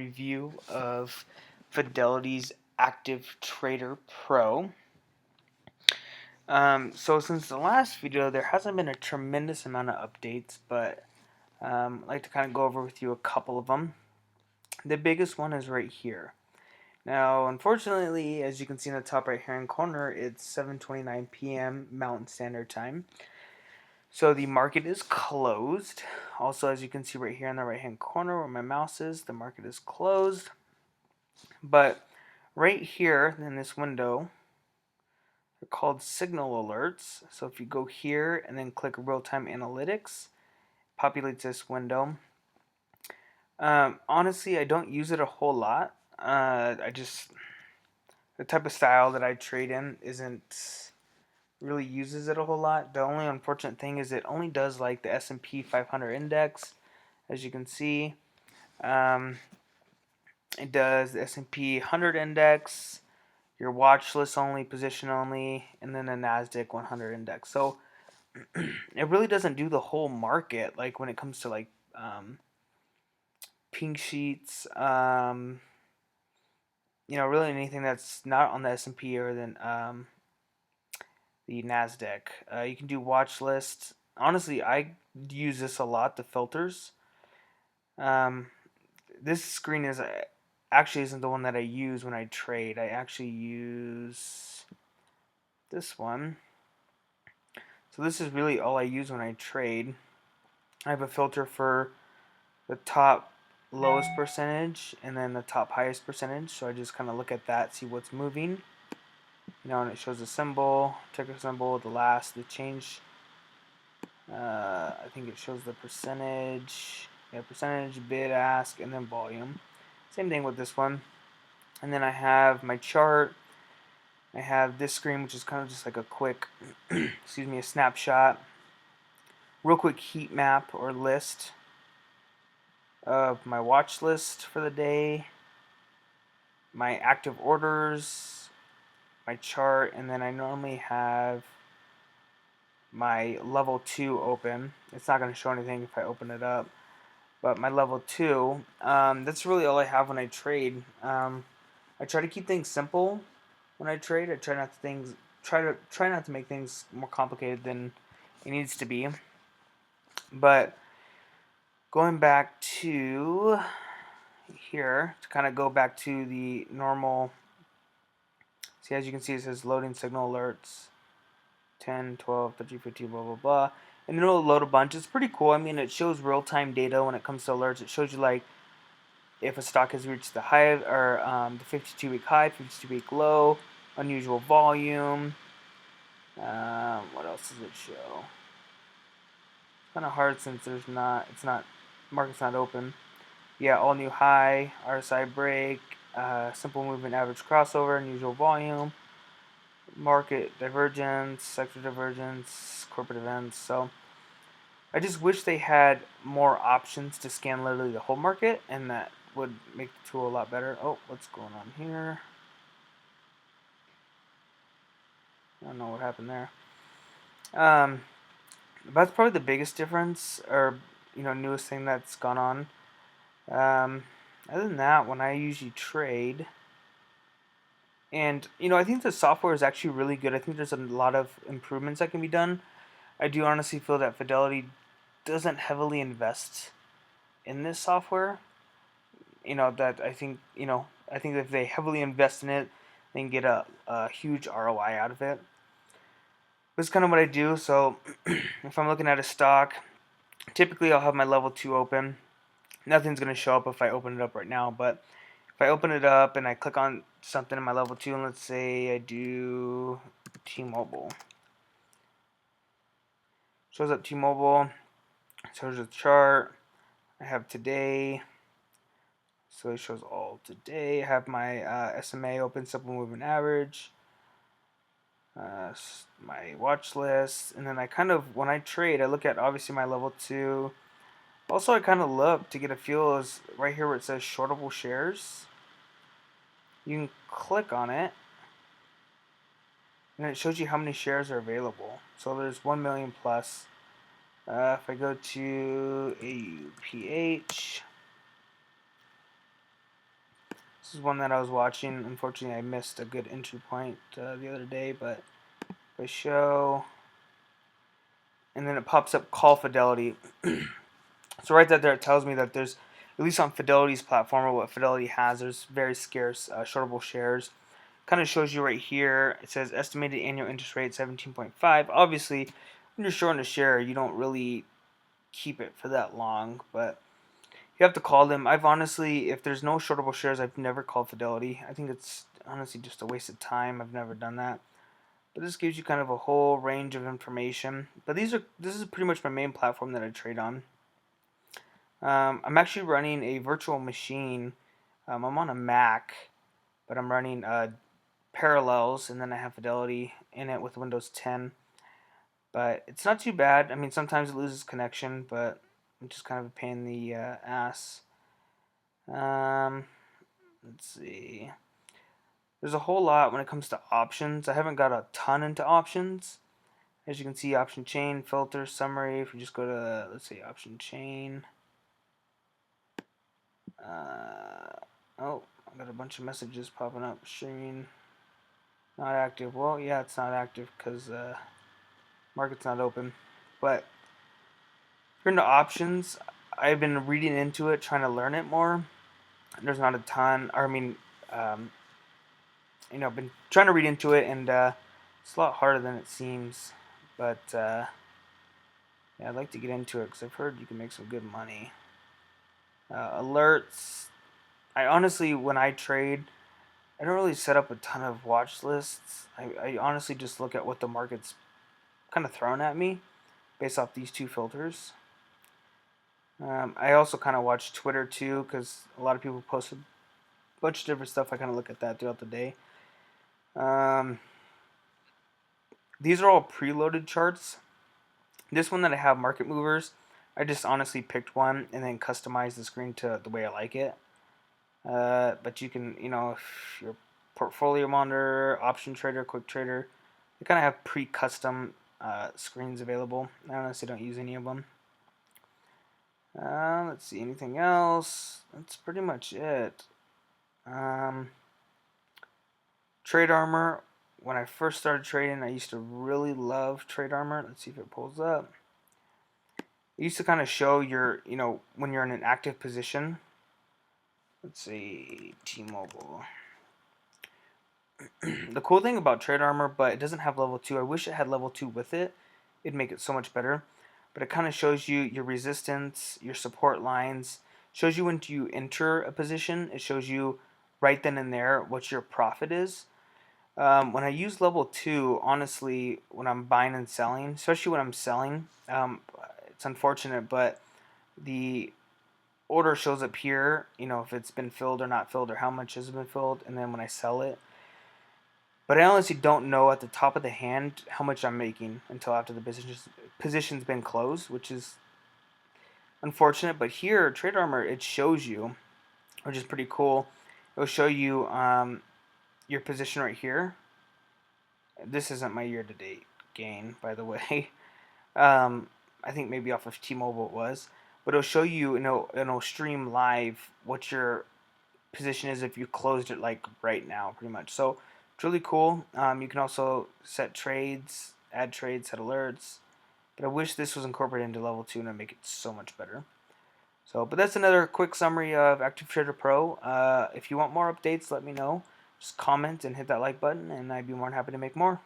review of Fidelity's Active Trader Pro. So since the last video, there hasn't been a tremendous amount of updates, but I'd like to kind of go over with you a couple of them. The biggest one is right here. Now, unfortunately, as you can see in the top right hand corner, it's 7:29 p.m. Mountain Standard Time. So the market is closed. Also, as you can see right here in the right hand corner where my mouse is, the market is closed. But right here in this window, they're called signal alerts. So if you go here and then click real-time analytics, populates this window. Honestly, I don't use it a whole lot. The type of style that I trade in isn't really uses it a whole lot. The only unfortunate thing is it only does like the S&P 500 index, as you can see. It does the S&P 100 index, your watch list only, position only, and then the NASDAQ 100 index. So it really doesn't do the whole market, like when it comes to like pink sheets, really anything that's not on the S&P or then the NASDAQ. You can do watch list. Honestly, I use this a lot, the filters. This screen is actually isn't the one that I use when I trade. I actually use this one. So this is really all I use when I trade. I have a filter for the top lowest percentage and then the top highest percentage. So I just kind of look at that, see what's moving. And it shows the symbol, ticker symbol, the change. I think it shows the percentage. Yeah, percentage, bid, ask, and then volume. Same thing with this one. And then I have my chart. I have this screen, which is kind of just like a quick, a snapshot. Real quick heat map or list of my watch list for the day, my active orders, my chart, and then I normally have my level 2 open. It's not going to show anything if I open it up, but my level 2, that's really all I have when I trade. I try to keep things simple when I trade. I try not to make things more complicated than it needs to be. But going back to here, to kind of go back to the normal, see, as you can see, it says loading signal alerts, 10, 12, 13, 15, blah, blah, blah. And then it'll load a bunch. It's pretty cool. I mean, it shows real-time data when it comes to alerts. It shows you, like, if a stock has reached the high, or the 52-week high, 52-week low, unusual volume. What else does it show? It's kind of hard since market's not open. Yeah, all new high, RSI break, simple movement average crossover, unusual volume, market divergence, sector divergence, corporate events. So I just wish they had more options to scan literally the whole market, and that would make the tool a lot better. Oh, what's going on here? I don't know what happened there. That's probably the biggest difference, or newest thing that's gone on. Other than that, when I usually trade, and I think the software is actually really good. I think there's a lot of improvements that can be done. I do honestly feel that Fidelity doesn't heavily invest in this software. That I think if they heavily invest in it, they can get a huge ROI out of it. That's kind of what I do. So if I'm looking at a stock, typically I'll have my level 2 open. Nothing's going to show up if I open it up right now, but if I open it up and I click on something in my level 2, and let's say I do T-Mobile. Shows up T-Mobile, shows the chart. I have today, so it shows all today. I have my SMA open, simple moving average, my watch list, and then I kind of, when I trade, I look at obviously my level 2. Also, I kind of look to get a feel is right here where it says shortable shares. You can click on it, and it shows you how many shares are available. So there's 1 million plus. If I go to AUPH, This is one that I was watching. Unfortunately, I missed a good entry point the other day, but if I show, and then it pops up call Fidelity. So right there it tells me that there's, at least on Fidelity's platform or what Fidelity has, there's very scarce shortable shares. Kind of shows you right here. It says estimated annual interest rate 17.5. Obviously, when you're shorting a share, you don't really keep it for that long, but you have to call them. I've honestly, if there's no shortable shares, I've never called Fidelity. I think it's honestly just a waste of time. I've never done that. But this gives you kind of a whole range of information. But this is pretty much my main platform that I trade on. I'm actually running a virtual machine. I'm on a Mac, but I'm running Parallels, and then I have Fidelity in it with Windows 10. But it's not too bad. I mean, sometimes it loses connection, but it's just kind of a pain in the ass. Um, let's see. There's a whole lot when it comes to options. I haven't got a ton into options. As you can see, option chain, filter, summary. If you just go to, let's say, option chain. Oh, I got a bunch of messages popping up. Streaming not active. Well, yeah, it's not active because market's not open. But if you're into options, I've been reading into it, trying to learn it more. There's not a ton, or I mean, um, I've been trying to read into it, and it's a lot harder than it seems. But yeah, I'd like to get into it because I've heard you can make some good money. Alerts. I honestly, when I trade, I don't really set up a ton of watch lists. I honestly just look at what the market's kind of thrown at me based off these two filters. I also kind of watch Twitter too because a lot of people post a bunch of different stuff. I kind of look at that throughout the day. These are all preloaded charts. This one that I have, market movers, I just honestly picked one and then customized the screen to the way I like it. But you can, if you're a portfolio monitor, option trader, quick trader, they kind of have pre-custom screens available. I honestly don't use any of them. Let's see, anything else? That's pretty much it. Trade Armor. When I first started trading, I used to really love Trade Armor. Let's see if it pulls up. It used to kind of show your, when you're in an active position. Let's see, T-Mobile. The cool thing about Trade Armor, but it doesn't have level 2. I wish it had level 2 with it. It'd make it so much better. But it kind of shows you your resistance, your support lines. Shows you when you enter a position. It shows you right then and there what your profit is. When I use level 2, honestly, when I'm buying and selling, especially when I'm selling, it's unfortunate, but the order shows up here, if it's been filled or not filled or how much has been filled, and then when I sell it. But I honestly don't know at the top of the hand how much I'm making until after the position's been closed, which is unfortunate. But here, Trade Armor, it shows you, which is pretty cool. It'll show you your position right here. This isn't my year-to-date gain, by the way. I think maybe off of T-Mobile it was. But it'll show you, it'll stream live what your position is if you closed it like right now, pretty much. So it's really cool. You can also set trades, add trades, set alerts. But I wish this was incorporated into level 2 and it'd make it so much better. So, but that's another quick summary of Active Trader Pro. If you want more updates, let me know. Just comment and hit that like button, and I'd be more than happy to make more.